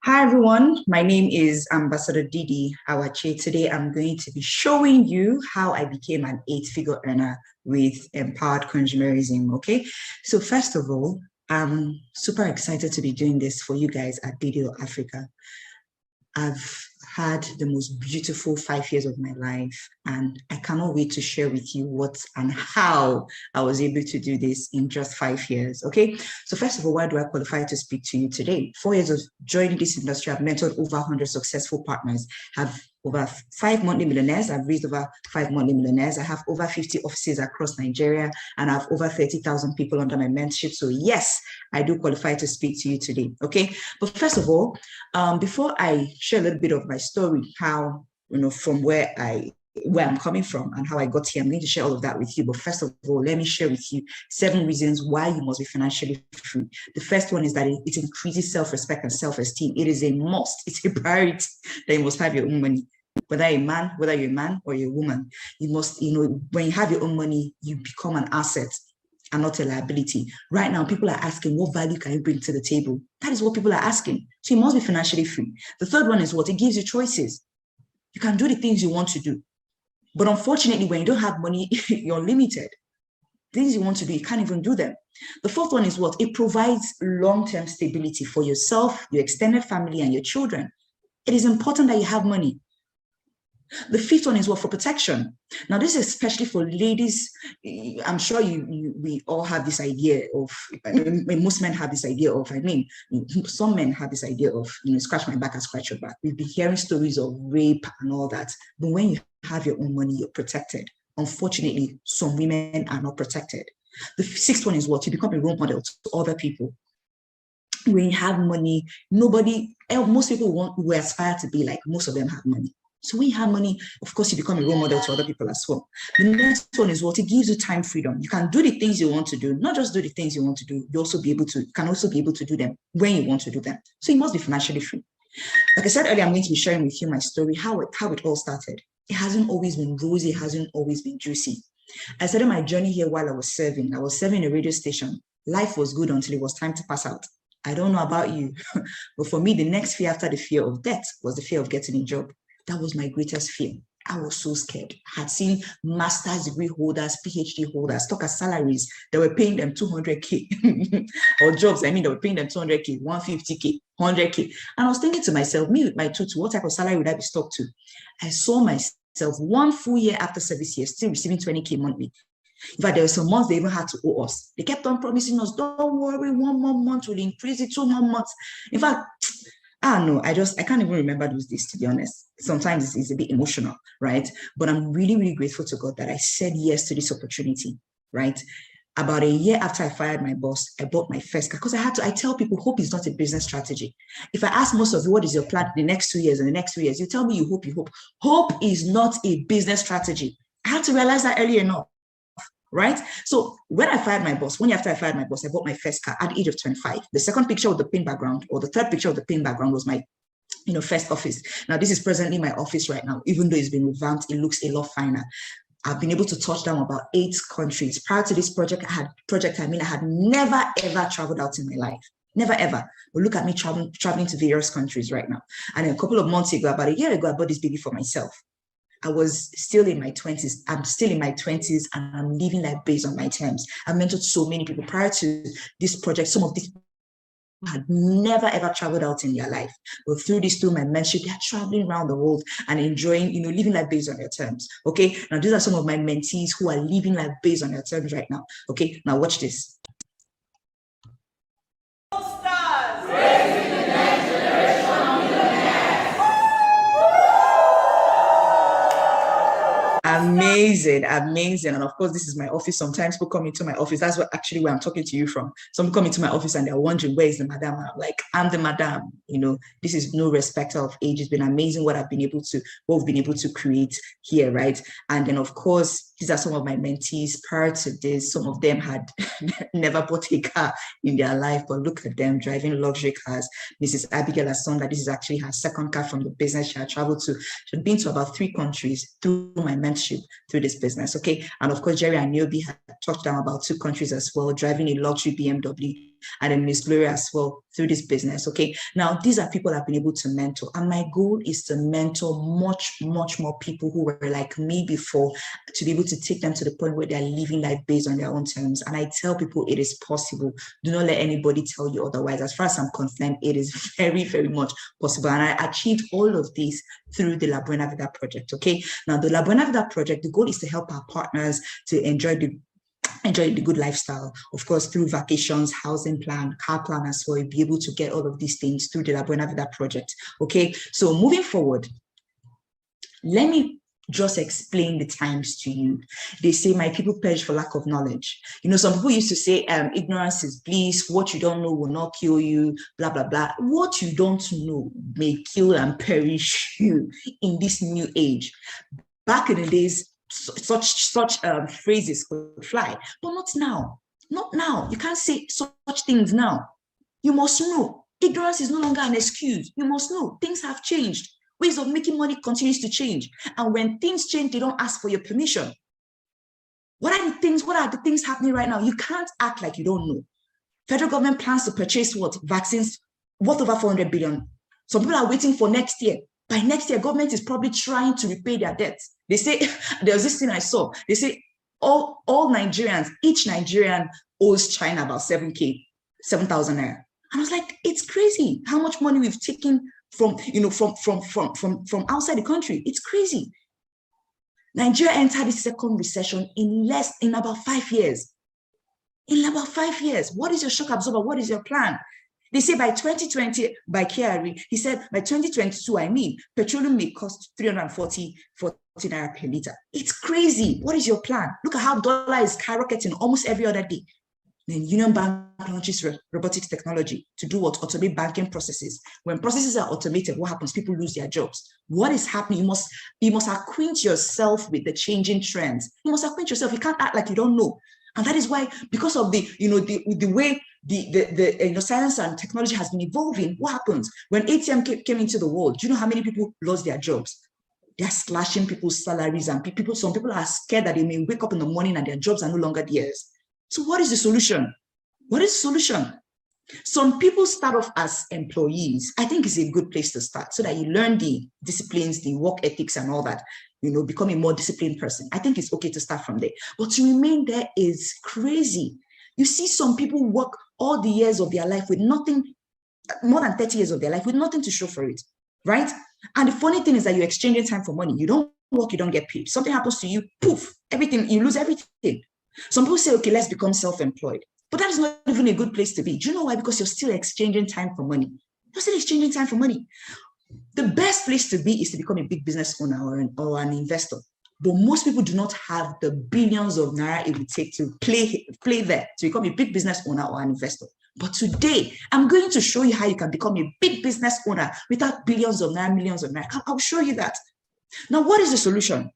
Hi everyone, my name is Ambassador Ndidi Awache. Today I'm going to be showing you how I became an 8-figure earner with empowered consumerism. Okay, so first of all, I'm super excited to be doing this for you guys at Video Africa. I've had the most beautiful 5 years of my life, and I cannot wait to share with you what and how I was able to do this in just 5 years. Okay, so first of all, why do I qualify to speak to you today? 4 years of joining this industry, I've mentored over 100 successful partners, have over 5 monthly millionaires. I've raised over 5 monthly millionaires. I have over 50 offices across Nigeria, and I have over 30,000 people under my mentorship. So yes, I do qualify to speak to you today. Okay, but first of all, before I share a little bit of my story, how, from where I'm coming from and how I got here, I'm going to share all of that with you. But first of all, let me share with you 7 reasons why you must be financially free. The first one is that it increases self-respect and self-esteem. It is a must. It's a priority that you must have your own money. Whether you're a man or you're a woman, you must, when you have your own money, you become an asset and not a liability. Right now, people are asking, what value can you bring to the table? That is what people are asking. So you must be financially free. The third one is what? It gives you choices. You can do the things you want to do. But unfortunately, when you don't have money, you're limited. Things you want to do, you can't even do them. The fourth one is what? It provides long-term stability for yourself, your extended family, and your children. It is important that you have money. The fifth one is what? For protection. Now, this is especially for ladies. I'm sure we all have this idea of, most men have this idea of, some men have this idea of, scratch my back and scratch your back. We've been hearing stories of rape and all that. But when you have your own money, you're protected. Unfortunately, some women are not protected. The sixth one is what? You become a role model to other people. When you have money, most people will aspire to be like, most of them have money. So when you have money, of course, you become a role model to other people as well. The next one is what? It gives you time freedom. You can do the things you want to do, not just do the things you want to do. You can also be able to do them when you want to do them. So you must be financially free. Like I said earlier, I'm going to be sharing with you my story, how it all started. It hasn't always been rosy. It hasn't always been juicy. I started my journey here while I was serving. I was serving a radio station. Life was good until it was time to pass out. I don't know about you, but for me, the next fear after the fear of death was the fear of getting a job. That was my greatest fear. I was so scared. I had seen master's degree holders, PhD holders, talk as salaries. They were paying them 200K or jobs. They were paying them 200K, 150K, 100K. And I was thinking to myself, me with my tutu, what type of salary would I be stuck to? I saw myself 1 full year after service year, still receiving 20K monthly. In fact, there were some months they even had to owe us. They kept on promising us, don't worry, 1 more month will increase it, 2 more months. In fact, I don't know, I can't even remember those days, to be honest. Sometimes it's a bit emotional, right? But I'm really, really grateful to God that I said yes to this opportunity, right? About a year after I fired my boss, I bought my first car because I tell people hope is not a business strategy. If I ask most of you, what is your plan the next 2 years and the next 3 years, you tell me you hope. Hope is not a business strategy. I had to realize that early enough. Right? So when I fired my boss, 1 year after I fired my boss, I bought my first car at the age of 25. The second picture with the pink background, or the third picture with the pink background, was my first office. Now, this is presently my office right now. Even though it's been revamped, it looks a lot finer. I've been able to touch down about 8 countries. Prior to this project, I had never, ever traveled out in my life. Never, ever. But look at me traveling to various countries right now. And a couple of months ago, about a year ago, I bought this baby for myself. I was still in my 20s. I'm still in my 20s and I'm living life based on my terms. I've mentored so many people prior to this project. Some of these people had never ever traveled out in their life. But through my mentorship, they're traveling around the world and enjoying, living life based on their terms. Okay. Now, these are some of my mentees who are living life based on their terms right now. Okay. Now watch this. Amazing. And of course, this is my office. Sometimes people come into my office. That's where I'm talking to you from. Some come into my office and they're wondering, where is the madam? I'm like, I'm the madam. This is no respect of age. It's been amazing what we've been able to create here, right? And then of course, these are some of my mentees. Prior to this, some of them had never bought a car in their life, but look at them driving luxury cars. Mrs. Abigail Asonda, this is actually her second car from the business she had traveled to. She'd been to about 3 countries through my mentorship, through this business, okay? And of course, Jerry and Niobi had touched down about 2 countries as well, driving a luxury BMW. and then Miss Gloria as well through this business. Okay, now these are people I've been able to mentor, and my goal is to mentor much more people who were like me before, to be able to take them to the point where they're living life based on their own terms. And I tell people it is possible. Do not let anybody tell you otherwise. As far as I'm concerned, it is very much possible, and I achieved all of this through the BUENA VIDA project. Okay, now the BUENA VIDA project, the goal is to help our partners to enjoy the good lifestyle, of course, through vacations, housing plan, car plan as well. You'll be able to get all of these things through the BUENA VIDA project. Okay, so moving forward, let me just explain the times to you. They say my people perish for lack of knowledge. You know, some people used to say ignorance is bliss, what you don't know will not kill you, blah blah blah. What you don't know may kill and perish you in this new age. Back in the days, such phrases could fly, but not now. Not now. You can't say such things now. You must know. Ignorance is no longer an excuse. You must know. Things have changed. Ways of making money continues to change. And when things change, they don't ask for your permission. What are the things happening right now? You can't act like you don't know. Federal government plans to purchase what? Vaccines worth over 400 billion. Some people are waiting for next year. By next year, government is probably trying to repay their debts. They say, there was this thing I saw. They say all Nigerians, each Nigerian owes China about 7,000 naira. And I was like, it's crazy how much money we've taken from outside the country. It's crazy. Nigeria entered the second recession in about 5 years. In about 5 years. What is your shock absorber? What is your plan? They say by 2020, by KRE, he said by 2022, petroleum may cost 340 naira per liter. It's crazy. What is your plan? Look at how dollar is skyrocketing almost every other day. Then Union Bank launches robotics technology to do what? Automate banking processes. When processes are automated, what happens? People lose their jobs. What is happening? You must acquaint yourself with the changing trends. You must acquaint yourself. You can't act like you don't know. And that is why, because of the way the science and technology has been evolving, what happens? When ATM came into the world, do you know how many people lost their jobs? They're slashing people's salaries, and some people are scared that they may wake up in the morning and their jobs are no longer theirs. So what is the solution? What is the solution? Some people start off as employees. I think it's a good place to start so that you learn the disciplines, the work ethics and all that, become a more disciplined person. I think it's okay to start from there. But to remain there is crazy. You see some people work all the years of their life with nothing, more than 30 years of their life with nothing to show for it, right? And the funny thing is that you're exchanging time for money. You don't work, you don't get paid. Something happens to you, poof, everything, you lose everything. Some people say, okay, let's become self-employed. But that is not even a good place to be. Do you know why? Because you're still exchanging time for money. You're still exchanging time for money. The best place to be is to become a big business owner or an investor. But most people do not have the billions of naira it would take to play there, to become a big business owner or an investor. But today, I'm going to show you how you can become a big business owner without billions of naira, millions of naira. I'll show you that. Now, what is the solution?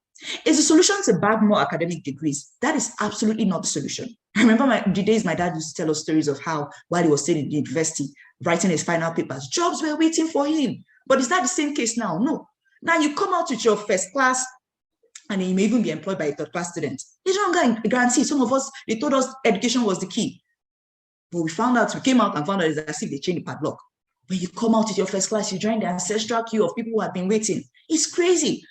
Is the solution to bag more academic degrees? That is absolutely not the solution. I remember the days my dad used to tell us stories of how, while he was still in the university, writing his final papers, jobs were waiting for him. But is that the same case now? No. Now you come out with your first class, and you may even be employed by a third class student. They don't guarantee. Some of us, they told us education was the key. But we came out and found out it's as if they changed the padlock. When you come out with your first class, you join the ancestral queue of people who have been waiting. It's crazy.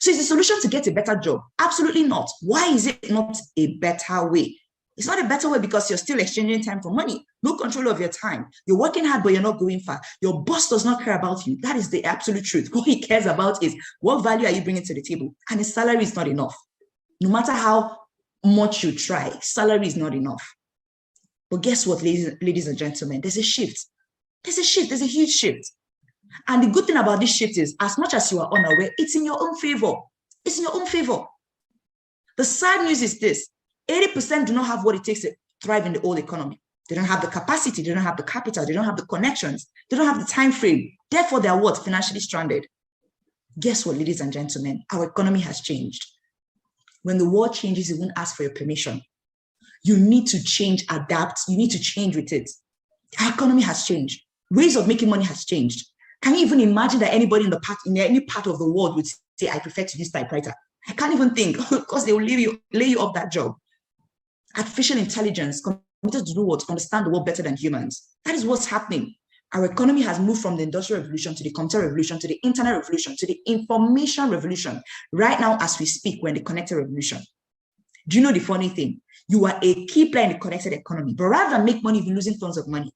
So is the solution to get a better job? Absolutely not. Why is it not a better way? It's not a better way because you're still exchanging time for money. No control of your time. You're working hard, but you're not going far. Your boss does not care about you. That is the absolute truth. What he cares about is what value are you bringing to the table? And his salary is not enough. No matter how much you try, salary is not enough. But guess what, ladies and gentlemen? There's a shift. There's a shift. There's a huge shift. And the good thing about this shift is, as much as you are unaware, it's in your own favor. It's in your own favor. The sad news is this: 80% do not have what it takes to thrive in the old economy. They don't have the capacity, they don't have the capital, they don't have the connections, they don't have the time frame. Therefore, they are what? Financially stranded. Guess what, ladies and gentlemen? Our economy has changed. When the world changes, it won't ask for your permission. You need to change, adapt, you need to change with it. Our economy has changed. Ways of making money has changed. Can you even imagine that anybody in any part of the world would say, I prefer to use typewriter? I can't even think, because they will lay you off that job. Artificial intelligence, permitted to do what? Understand the world better than humans. That is what's happening. Our economy has moved from the Industrial Revolution to the Computer Revolution to the Internet Revolution to the Information Revolution. Right now, as we speak, we're in the Connected Revolution. Do you know the funny thing? You are a key player in the connected economy, but rather than make money, you're losing tons of money.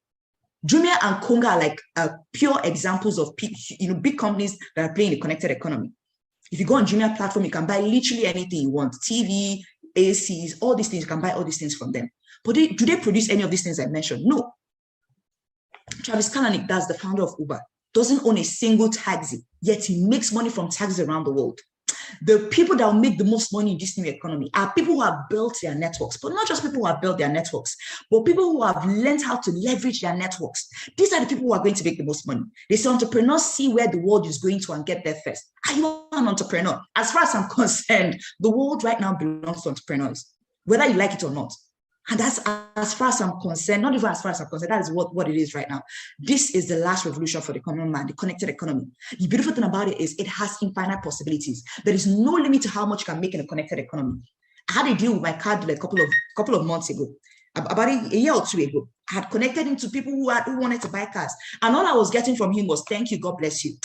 Jumia and Konga are like pure examples of big companies that are playing the connected economy. If you go on Jumia platform, you can buy literally anything you want, TV, ACs, all these things, you can buy all these things from them. But do they produce any of these things I mentioned? No. Travis Kalanick, that's the founder of Uber, doesn't own a single taxi, yet he makes money from taxis around the world. The people that will make the most money in this new economy are people who have built their networks, but not just people who have built their networks, but people who have learned how to leverage their networks. These are the people who are going to make the most money. They say entrepreneurs see where the world is going to and get there first. Are you an entrepreneur? As far as I'm concerned, the world right now belongs to entrepreneurs, whether you like it or not. And that's as far as I'm concerned, not even as far as I'm concerned, that is what it is right now. This is the last revolution for the common man, the connected economy. The beautiful thing about it is it has infinite possibilities. There is no limit to how much you can make in a connected economy. I had a deal with my card dealer a couple of months ago, about a year or two ago. I had connected him to people who wanted to buy cars. And all I was getting from him was, thank you, God bless you.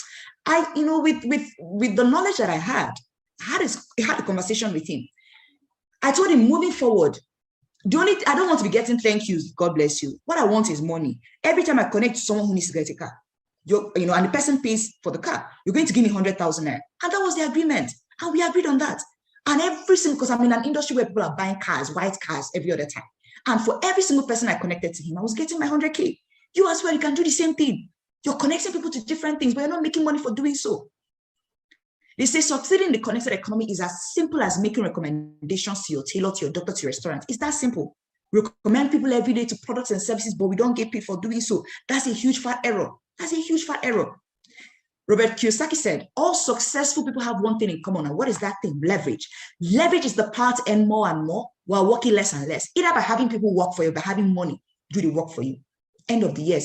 With the knowledge that I had a conversation with him. I told him, moving forward, I don't want to be getting thank yous, God bless you. What I want is money. Every time I connect to someone who needs to get a car, and the person pays for the car, you're going to give me 100,000 naira. And that was the agreement. And we agreed on that. And because I'm in an industry where people are buying cars, white cars, every other time. And for every single person I connected to him, I was getting my 100K. You as well, you can do the same thing. You're connecting people to different things, but you're not making money for doing so. They say succeeding in the connected economy is as simple as making recommendations to your tailor, to your doctor, to your restaurant. It's that simple. We recommend people every day to products and services, but we don't get paid for doing so. That's a huge fat error. That's a huge fat error. Robert Kiyosaki said, all successful people have one thing in common. And what is that thing? Leverage. Leverage is the power to earn more and more while working less and less. Either by having people work for you, by having money do the work for you. End of the year,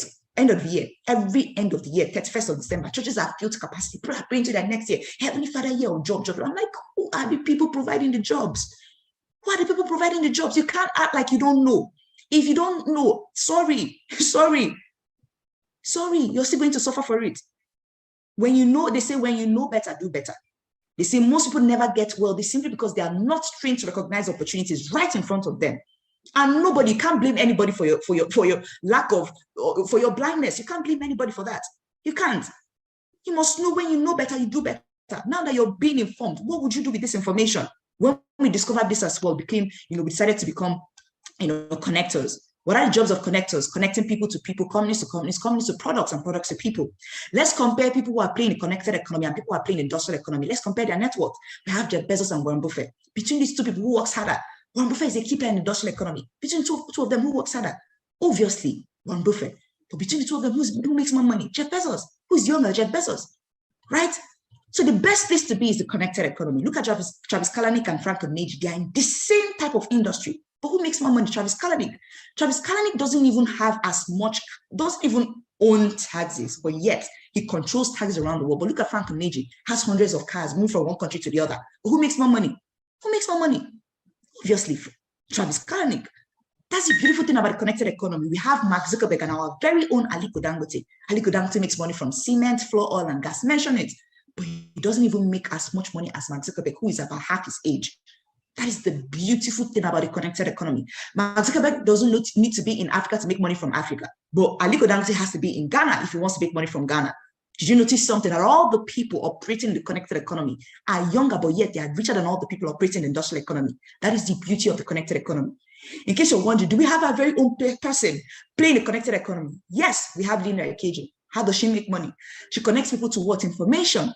every end of the year, 31st of December, churches are filled to capacity. People are praying to that next year. Heavenly Father, year of job. I'm like, who are the people providing the jobs? Who are the people providing the jobs? You can't act like you don't know. If you don't know, sorry, you're still going to suffer for it. When you know, they say, when you know better, do better. They say most people never get wealthy simply because they are not trained to recognize opportunities right in front of them. And nobody can't blame anybody for your lack of, for your blindness. You can't blame anybody for that. You can't. You must know when you know better, you do better. Now that you're being informed, what would you do with this information? When we discovered this as well, we decided to become, connectors. What are the jobs of connectors? Connecting people to people, companies to companies, companies to products, and products to people. Let's compare people who are playing the connected economy and people who are playing the industrial economy. Let's compare their network. We have Jeff Bezos and Warren Buffett. Between these two people, who works harder? Warren Buffett is a key player in the industrial economy. Between two of them, who works harder? Obviously, Warren Buffett. But between the two of them, who makes more money? Jeff Bezos. Who's younger? Jeff Bezos. Right? So the best place to be is the connected economy. Look at Travis Kalanick and Frank Ndidi. They are in the same type of industry. But who makes more money? Travis Kalanick. Travis Kalanick doesn't even have as much, doesn't even own taxis, but yet he controls taxis around the world. But look at Frank Ndidi, has hundreds of cars, moved from one country to the other. But who makes more money? Who makes more money? Obviously, Travis Kalanick. That's the beautiful thing about the connected economy. We have Mark Zuckerberg and our very own Aliko Dangote. Aliko Dangote makes money from cement, flour, oil, and gas. Mention it. But he doesn't even make as much money as Mark Zuckerberg, who is about half his age. That is the beautiful thing about the connected economy. Mark Zuckerberg doesn't need to be in Africa to make money from Africa. But Aliko Dangote has to be in Ghana if he wants to make money from Ghana. Did you notice something? That all the people operating in the connected economy are younger, but yet they are richer than all the people operating in the industrial economy. That is the beauty of the connected economy. In case you're wondering, do we have our very own person playing the connected economy? Yes, we have Lina Ikeji. How does she make money? She connects people to what? Information.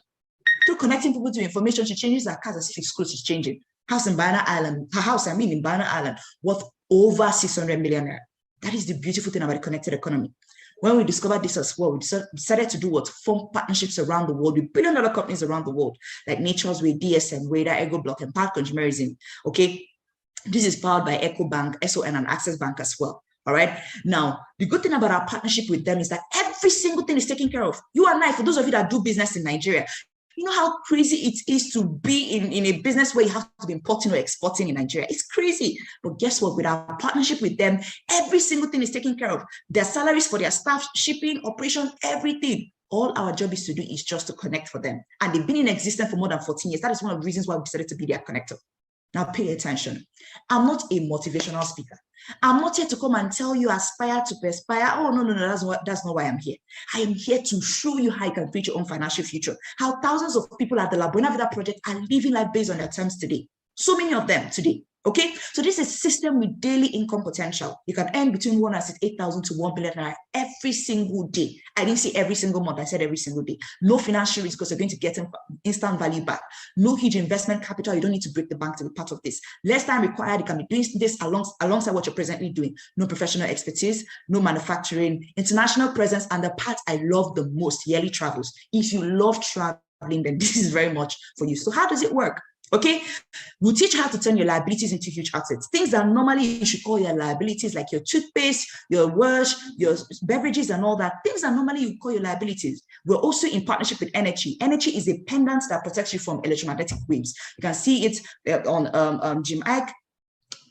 Through connecting people to information, she changes her cars as if it's close to changing. House in Banana Island, her house, in Banana Island, worth over 600 million naira. That is the beautiful thing about the connected economy. When we discovered this as well, we decided to do what? Form partnerships around the world with billion-dollar companies around the world, like Nature's Way, DSM, VIDA, Ego Block, and Empowered Consumerism. Okay, this is powered by EcoBank, SON, and Access Bank as well. All right. Now, the good thing about our partnership with them is that every single thing is taken care of. You and I, for those of you that do business in Nigeria, You know how crazy it is to be in a business where you have to be importing or exporting in Nigeria. It's crazy. But guess what? With our partnership with them, every single thing is taken care of. Their salaries for their staff, shipping, operation, everything. All our job is to do is just to connect for them. And they've been in existence for more than 14 years. That is one of the reasons why we decided to be their connector. Now pay attention. I'm not a motivational speaker. I'm not here to come and tell you aspire to perspire. Oh, no, that's not why I'm here. I am here to show you how you can create your own financial future. How thousands of people at the BUENA VIDA project are living life based on their terms today. So many of them today. Okay, so this is a system with daily income potential. You can earn between 168,000 to 1 billion every single day. I didn't say every single month, I said every single day. No financial risk because you're going to get instant value back. No huge investment capital. You don't need to break the bank to be part of this. Less time required. You can be doing this alongside what you're presently doing. No professional expertise, no manufacturing, international presence, and the part I love the most, yearly travels. If you love traveling, then this is very much for you. So how does it work? Okay, we'll teach you how to turn your liabilities into huge assets. Things that normally you should call your liabilities, like your toothpaste, your wash, your beverages and all that. Things that normally you call your liabilities. We're also in partnership with Energy. Energy is a pendant that protects you from electromagnetic waves. You can see it on Jim Ike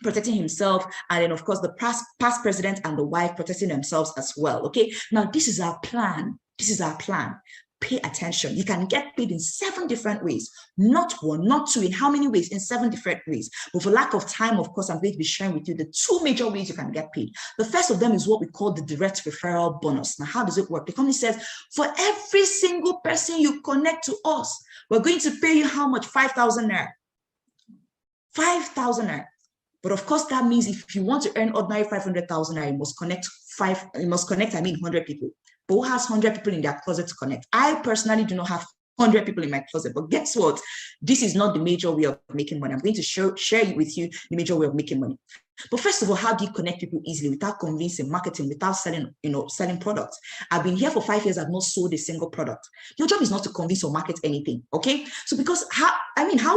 protecting himself, and then of course the past president and the wife protecting themselves as well. Okay, now this is our plan. This is our plan. Pay attention. You can get paid in 7 different ways, not 1, not 2. In how many ways? In 7 different ways. But for lack of time, of course, I'm going to be sharing with you the 2 major ways you can get paid. The first of them is what we call the direct referral bonus. Now, how does it work? The company says, for every single person you connect to us, we're going to pay you how much? 5,000 naira. 5,000 naira. But of course, that means if you want to earn ordinary 500,000 naira, you must connect 100 people. But who has 100 people in their closet to connect? I personally do not have 100 people in my closet, but guess what? This is not the major way of making money. I'm going to share with you the major way of making money. But first of all, how do you connect people easily without convincing, marketing, without selling, selling products? I've been here for 5 years. I've not sold a single product. Your job is not to convince or market anything. Okay. So because how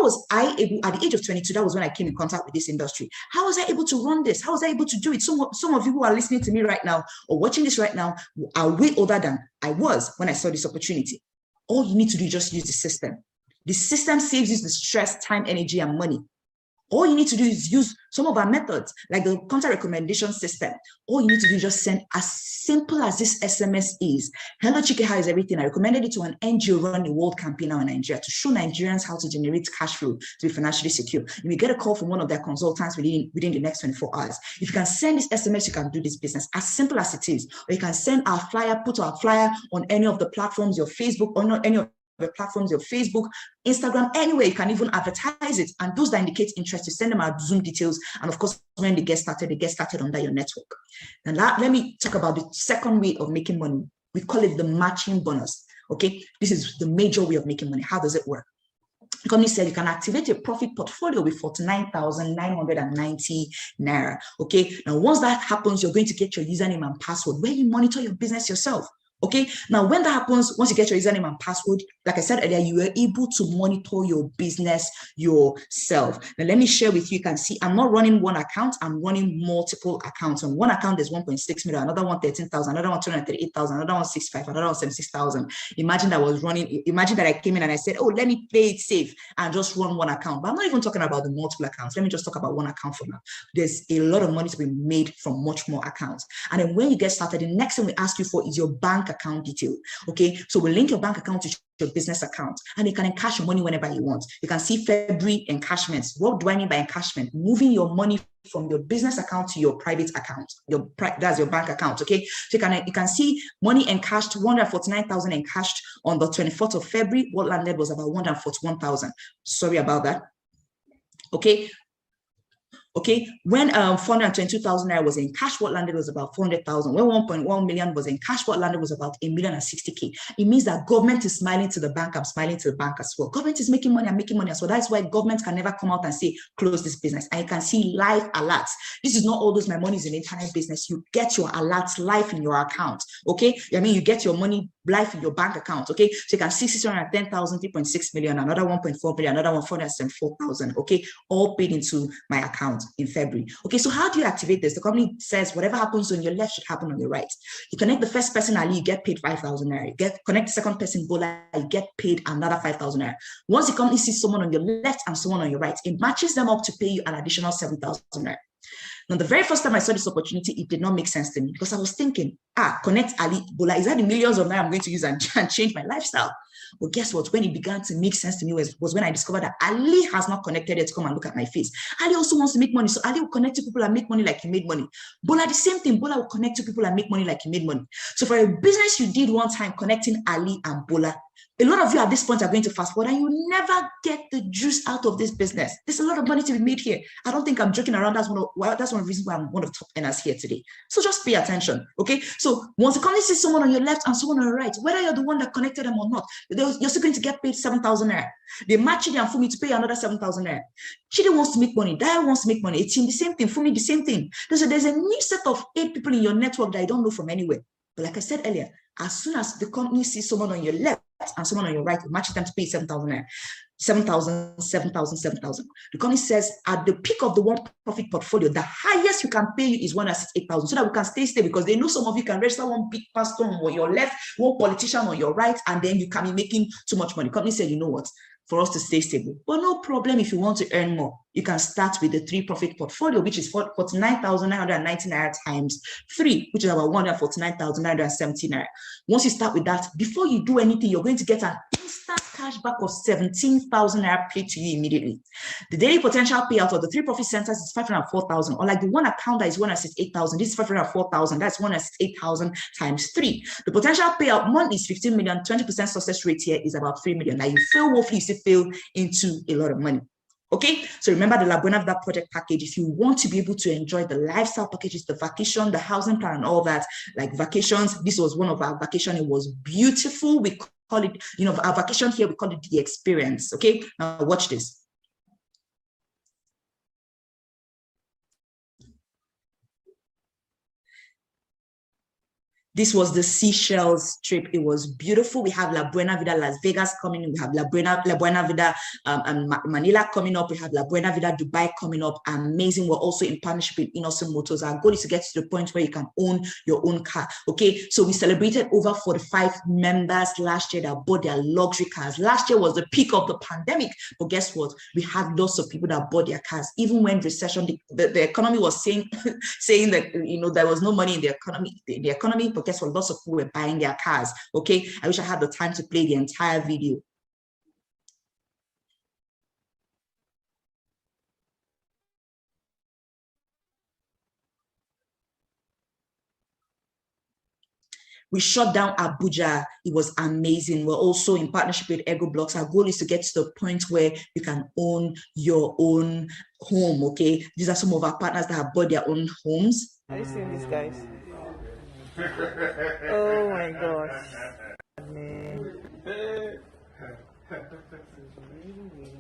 was I able at the age of 22? That was when I came in contact with this industry. How was I able to run this? How was I able to do it? Some of you who are listening to me right now or watching this right now are way older than I was when I saw this opportunity. All you need to do is just use the system. The system saves you the stress, time, energy, and money. All you need to do is use some of our methods, like the contact recommendation system. All you need to do is just send as simple as this SMS is. Hello, Chike, how is everything? I recommended it to an NGO running a world campaign now in Nigeria to show Nigerians how to generate cash flow to be financially secure. You will get a call from one of their consultants within the next 24 hours. If you can send this SMS, you can do this business as simple as it is. Or you can send our flyer, put our flyer on any of the platforms, your Facebook, or not any of the platforms, your Facebook, Instagram, anywhere. You can even advertise it, and those that indicate interest, you send them our Zoom details, and of course when they get started under your network. And let me talk about the second way of making money. We call it the matching bonus. Okay, this is the major way of making money. How does it work? The company said you can activate a profit portfolio with 49,990 naira. Okay, now once that happens, you're going to get your username and password where you monitor your business yourself. Okay, now when that happens, once you get your username and password, like I said earlier, you are able to monitor your business yourself. Now let me share with you. You can see I'm not running one account, I'm running multiple accounts. On one account there's 1.6 million, another one 13,000, another one 238,000, another one 65, another one 76,000. Imagine that I came in and I said, oh, let me play it safe and just run one account. But I'm not even talking about the multiple accounts. Let me just talk about one account for now. There's a lot of money to be made from much more accounts. And then when you get started, the next thing we ask you for is your bank account detail. Okay, so we'll link your bank account to your business account, and you can encash your money whenever you want. You can see February encashments. What do I mean by encashment? Moving your money from your business account to your private account. That's your bank account. Okay, so you can see money encashed, 149,000 encashed on the 24th of February. What landed was about 141,000. Sorry about that. Okay, when 422,000 naira was in cash, what landed was about 400,000. When 1.1 million was in cash, what landed was about 1,060,000. It means that government is smiling to the bank. I'm smiling to the bank as well. Government is making money. I'm making money as well. That's why government can never come out and say close this business. And you can see live alerts. This is not all those my money is in internet business. You get your alerts live in your account. Okay, I mean you get your money life in your bank account, okay? So you can see 610,000, 3.6 million, another 1.4 billion, another one 404,000, okay? All paid into my account in February. Okay, so how do you activate this? The company says whatever happens on your left should happen on your right. You connect the first person, Ali, you get paid 5,000 naira. Connect the second person, Bola, you get paid another 5,000 naira. Once the company sees someone on your left and someone on your right, it matches them up to pay you an additional 7,000 naira. Now, the very first time I saw this opportunity, it did not make sense to me because I was thinking, connect Ali, Bola, is that the millions of naira I'm going to use and change my lifestyle? But guess what? When it began to make sense to me was when I discovered that Ali has not connected it to come and look at my face. Ali also wants to make money. So Ali will connect to people and make money like he made money. Bola, the same thing. Bola will connect to people and make money like he made money. So for a business you did one time connecting Ali and Bola, a lot of you at this point are going to fast forward and you never get the juice out of this business. There's a lot of money to be made here. I don't think I'm joking around. That's one of the reasons why I'm one of the top earners here today. So just pay attention, okay? So once the company sees someone on your left and someone on your right, whether you're the one that connected them or not, you're still going to get paid 7,000 naira. They match Chidi and Fumi to pay another 7,000 naira. Chidi wants to make money. Daya wants to make money. It's the same thing. Fumi, the same thing. There's a new set of 8 people in your network that I don't know from anywhere. But like I said earlier, as soon as the company sees someone on your left and someone on your right, it matches them to pay 7,000 naira. 7,000, 7,000, 7,000. The company says at the peak of the one profit portfolio, the highest you can pay you is 168,000, so that we can stay stable, because they know some of you can register one big pastor on your left, one politician on your right, and then you can be making too much money. The company said, you know what, for us to stay stable. But no problem if you want to earn more. You can start with the 3 profit portfolio, which is 49,990 naira times 3, which is about 149,970 naira. Once you start with that, before you do anything, you're going to get an instant cash back of 17,000 naira paid to you immediately. The daily potential payout of the 3 profit centers is 504,000. Or like the one account that is 168,000, this is 504,000. That's 168,000 times 3. The potential payout monthly is 15 million. 20% success rate here is about 3 million. Now you fail woefully, you still fail into a lot of money. Okay, so remember the La Buena Vida project package. If you want to be able to enjoy the lifestyle packages, the vacation, the housing plan, and all that, like vacations, this was one of our vacation. It was beautiful. We call it, our vacation here, we call it the experience. Okay, now watch this. This was the Seychelles trip. It was beautiful. We have La Buena Vida Las Vegas coming in. We have La Buena Vida Manila coming up. We have La Buena Vida Dubai coming up. Amazing. We're also in partnership with Innocent Motors. Our goal is to get to the point where you can own your own car. Okay, so we celebrated over 45 members last year that bought their luxury cars. Last year was the peak of the pandemic, but guess what? We had lots of people that bought their cars. Even when recession, the economy was saying that there was no money in the economy, but guess what? Lots of people were buying their cars. Okay, I wish I had the time to play the entire video. We shut down Abuja. It was amazing. We're also in partnership with Ego Blocks. Our goal is to get to the point where you can own your own home. Okay, these are some of our partners that have bought their own homes. Are you seeing these guys? Oh my gosh. Man.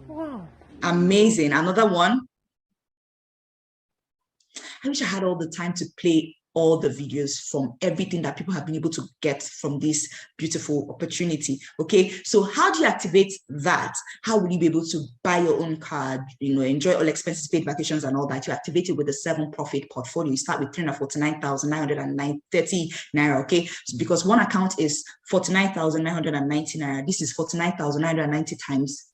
Wow. Amazing. Another one. I wish I had all the time to play all the videos from everything that people have been able to get from this beautiful opportunity. Okay, so how do you activate that? How will you be able to buy your own car, enjoy all expenses paid, vacations and all that? You activate it with the 7 profit portfolio. You start with 349,930 naira. Okay, so because one account is 49,990 naira, this is 49,990 times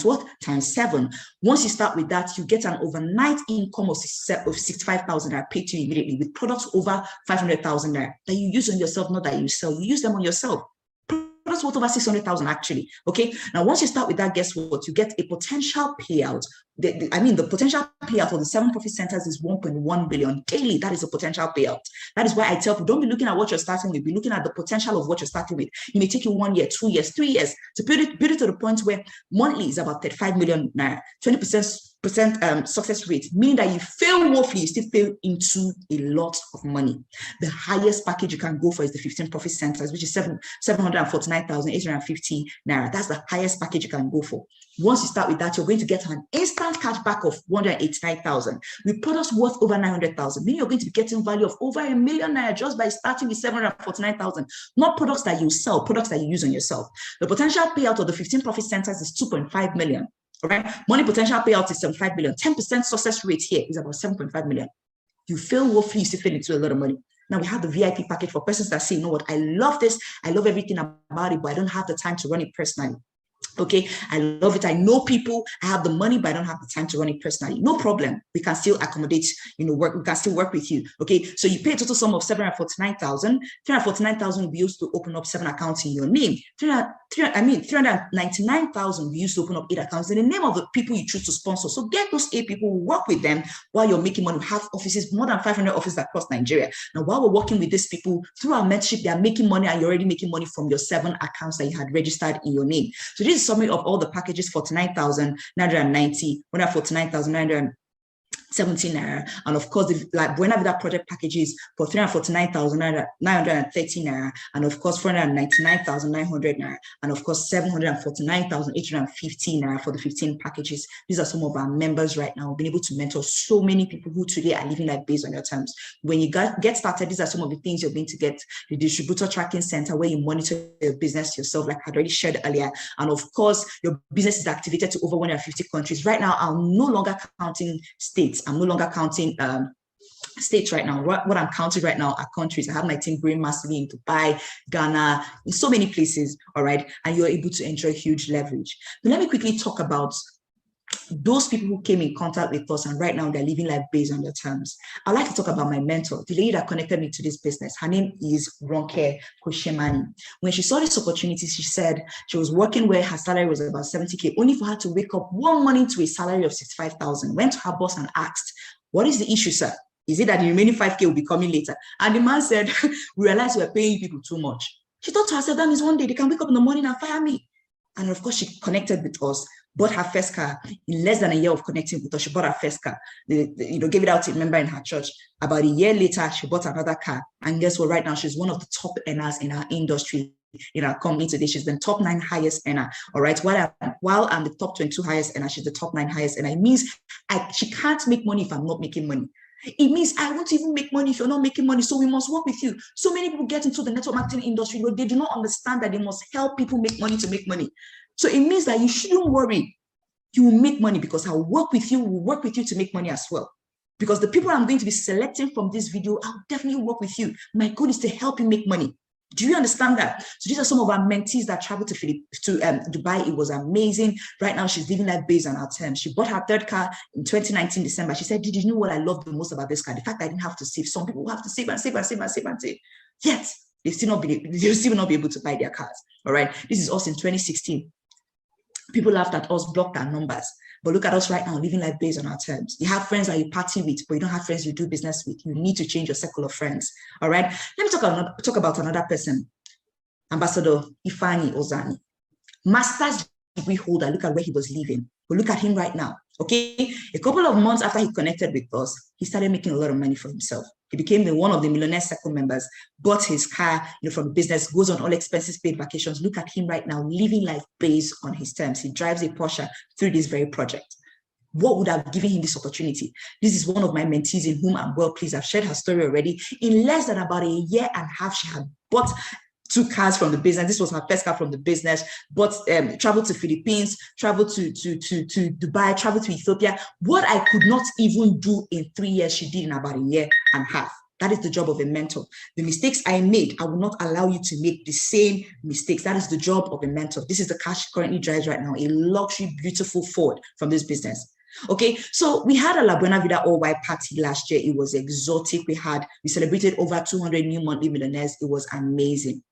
what? Times 7. Once you start with that, you get an overnight income of 65,000 naira paid to you immediately with products over 500,000 naira that you use on yourself, not that you sell. You use them on yourself. Products worth over 600,000 actually. Okay. Now, once you start with that, guess what? You get a potential payout. The potential payout of the 7 profit centers is 1.1 billion daily. That is a potential payout. That is why I tell people, don't be looking at what you're starting with. Be looking at the potential of what you're starting with. It may take you 1 year, 2 years, 3 years to build it to the point where monthly is about 35 million naira. 20% success rate, meaning that you fail woefully, you still fail into a lot of money. The highest package you can go for is the 15 profit centers, which is 749,850 naira. That's the highest package you can go for. Once you start with that, you're going to get an instant cash back of 189,000 with products worth over 900,000, meaning you're going to be getting value of over $1 million naira just by starting with 749,000. Not products that you sell, products that you use on yourself. The potential payout of the 15 profit centers is 2.5 million. All right, money potential payout is 75 million. 10% success rate here is about 7.5 million. You fail woefully, you still fail into a lot of money. Now we have the VIP package for persons that say, you know what, I love this, I love everything about it, but I don't have the time to run it personally. Okay, I love it. I know people, I have the money, but I don't have the time to run it personally. No problem. We can still accommodate, work. We can still work with you. Okay, so you pay a total sum of 749,000. 349,000 will be used to open up 7 accounts in your name. 399,000 will be used to open up 8 accounts in the name of the people you choose to sponsor. So get those 8 people, work with them while you're making money. We have offices, more than 500 offices across Nigeria. Now, while we're working with these people through our mentorship, they are making money, and you're already making money from your 7 accounts that you had registered in your name. So this is a summary of all the packages: 49,990, 149,970 naira, and of course the BUENA VIDA project packages for 349,930 naira, and of course 499,900 naira, and of course 749,850 naira for the 15 packages. These are some of our members right now. We've been able to mentor so many people who today are living life based on your terms. When you get started, these are some of the things you're going to get: the distributor tracking center, where you monitor your business yourself, like I had already shared earlier, and of course your business is activated to over 150 countries. Right now, I'm no longer counting states. I'm no longer counting states right now. What I'm counting right now are countries. I have my team growing massively in Dubai, Ghana, in so many places, all right? And you're able to enjoy huge leverage. But let me quickly talk about those people who came in contact with us and right now they're living life based on their terms. I'd like to talk about my mentor, the lady that connected me to this business. Her name is Ronke Koshemani. When she saw this opportunity, she said she was working where her salary was about 70K, only for her to wake up one morning to a salary of 65,000. Went to her boss and asked, "What is the issue, sir? Is it that the remaining 5K will be coming later?" And the man said, "We realized we're paying people too much." She thought to herself, that means one day they can wake up in the morning and fire me. And of course, she connected with us, bought her first car. In less than a year of connecting with us, she bought her first car. Gave it out to a member in her church. About a year later, she bought another car. And guess what? Right now, she's one of the top earners in our industry, in our company today. She's the top 9 highest earner. All right. While I'm the top 22 highest earner, she's the top 9 highest earner. It means she can't make money if I'm not making money. It means I won't even make money if you're not making money. So we must work with you. So many people get into the network marketing industry, but they do not understand that they must help people make money to make money. So it means that you shouldn't worry. You will make money because I'll work with you. We'll work with you to make money as well. Because the people I'm going to be selecting from this video, I'll definitely work with you. My goal is to help you make money. Do you understand that? So these are some of our mentees that traveled to Dubai. It was amazing. Right now, she's living life based on our terms. She bought her 3rd car in 2019 December. She said, "Did you know what I love the most about this car? The fact that I didn't have to save. Some people have to save and save and save and save and save. Yet they'll still not be able to buy their cars. All right. This is us in 2016. People laughed at us, blocked our numbers. But look at us right now, living life based on our terms. You have friends that you party with, but you don't have friends you do business with. You need to change your circle of friends. All right. Let me talk about another person, Ambassador Ifani Ozani. Master's degree holder. Look at where he was living. But look at him right now. Okay. A couple of months after he connected with us, he started making a lot of money for himself. He became one of the Millionaire Circle members, bought his car, from the business, goes on all expenses paid vacations. Look at him right now, living life based on his terms. He drives a Porsche through this very project. What would have given him this opportunity? This is one of my mentees in whom I'm well pleased. I've shared her story already. In less than about a year and a half, she had bought 2 cars from the business. This was her first car from the business, but traveled to Philippines, traveled to Dubai, traveled to Ethiopia. What I could not even do in 3 years, she did in about a year and a half. That is the job of a mentor. The mistakes I made, I will not allow you to make the same mistakes. That is the job of a mentor. This is the car she currently drives right now, a luxury, beautiful Ford from this business. Okay, so we had a La Buena Vida all-white party last year. It was exotic. We celebrated over 200 new monthly millionaires. It was amazing.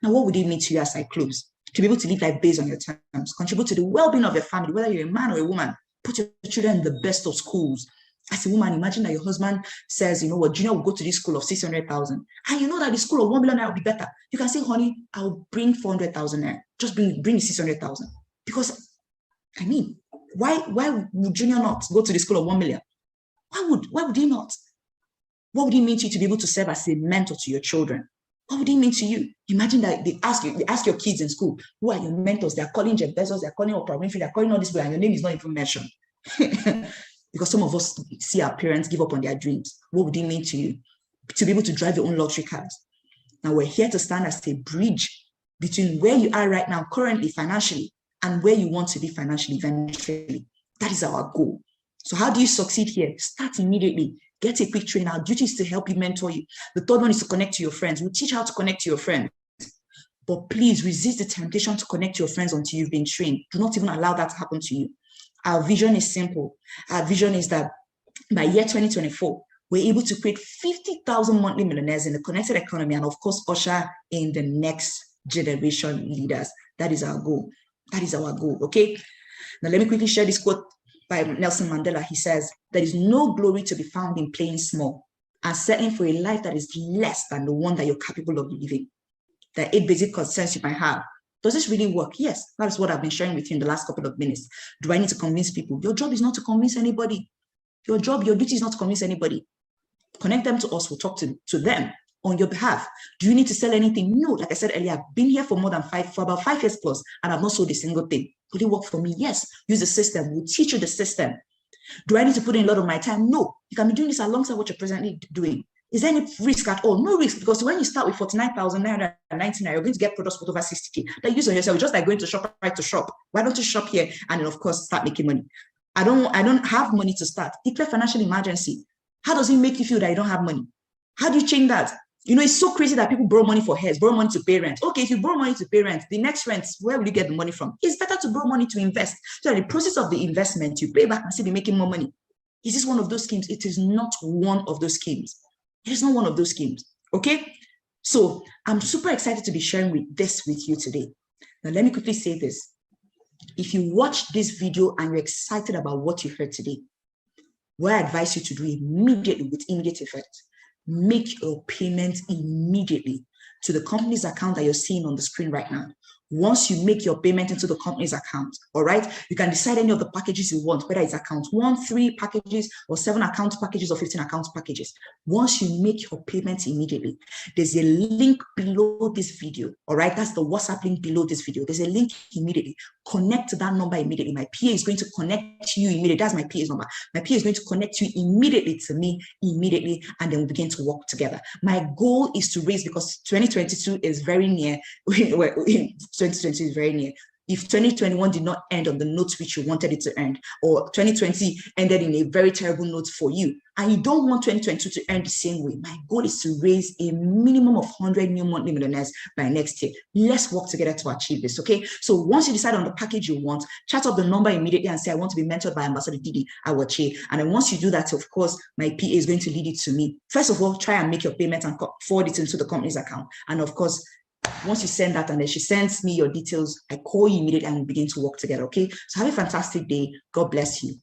Now, what would it mean to you as I close? To be able to live life based on your terms, contribute to the well-being of your family, whether you're a man or a woman, put your children in the best of schools. As a woman, imagine that your husband says, you know what, Junior will go to this school of 600,000. And you know that the school of 1 million will be better. You can say, honey, I'll bring 400,000 there. Just bring 600,000. Because, Why would Junior not go to the school of 1 million? Why would he not? What would it mean to you to be able to serve as a mentor to your children? What would it mean to you? Imagine that they ask your kids in school, who are your mentors? They're calling Jeff Bezos, they're calling Oprah Winfrey, they're calling all these people, and your name is not even mentioned. Because some of us see our parents give up on their dreams. What would it mean to you to be able to drive your own luxury cars? Now we're here to stand as a bridge between where you are right now, currently financially, and where you want to be financially eventually. That is our goal. So how do you succeed here? Start immediately. Get a quick training. Our duty is to help you, mentor you. The third one is to connect to your friends. We'll teach how to connect to your friends. But please resist the temptation to connect to your friends until you've been trained. Do not even allow that to happen to you. Our vision is simple. Our vision is that by year 2024, we're able to create 50,000 monthly millionaires in the connected economy and, of course, usher in the next generation leaders. That is our goal. That is our goal, okay? Now, let me quickly share this quote by Nelson Mandela. He says, there is no glory to be found in playing small and settling for a life that is less than the one that you're capable of living. There are 8 basic concerns you might have. Does this really work? Yes, that is what I've been sharing with you in the last couple of minutes. Do I need to convince people? Your job is not to convince anybody. Your duty is not to convince anybody. Connect them to us. We'll talk to them on your behalf. Do you need to sell anything? No, like I said earlier, I've been here for about 5 years plus, and I've not sold a single thing. Could it work for me? Yes. Use the system. We'll teach you the system. Do I need to put in a lot of my time? No. You can be doing this alongside what you're presently doing. Is there any risk at all? No risk, because when you start with 49,999, you're going to get products worth over 60K. That use on yourself, just like going to shop right to shop. Why don't you shop here and then, of course, start making money? I don't have money to start. Declare financial emergency. How does it make you feel that you don't have money? How do you change that? You know, it's so crazy that people borrow money for hairs, borrow money to pay rent. Okay, if you borrow money to pay rent, the next rent, where will you get the money from? It's better to borrow money to invest. So in the process of the investment, you pay back and still be making more money. Is this one of those schemes? It is not one of those schemes. It is not one of those schemes, okay? So I'm super excited to be sharing this with you today. Now, let me quickly say this. If you watch this video and you're excited about what you heard today, what I advise you to do immediately with immediate effect, make your payment immediately to the company's account that you're seeing on the screen right now. Once you make your payment into the company's account, all right, you can decide any of the packages you want, whether it's account 1, 3 packages, or 7 account packages, or 15 account packages. Once you make your payment immediately, there's a link below this video, all right? That's the WhatsApp link below this video. There's a link immediately. Connect to that number immediately. My PA is going to connect you immediately. That's my PA's number. My PA is going to connect you immediately to me, immediately, and then we begin to work together. My goal is to raise, because 2022 is very near. 2020 is very near. If 2021 did not end on the note which you wanted it to end, or 2020 ended in a very terrible note for you, and you don't want 2022 to end the same way, my goal is to raise a minimum of 100 new monthly millionaires by next year. Let's work together to achieve this, okay? So once you decide on the package you want, chat up the number immediately and say, I want to be mentored by Ambassador Ndidi Awache. And then once you do that, of course, my PA is going to lead it to me. First of all, try and make your payment and forward it into the company's account. And of course, once you send that and then she sends me your details, I call you immediately and we begin to work together, okay? So have a fantastic day. God bless you.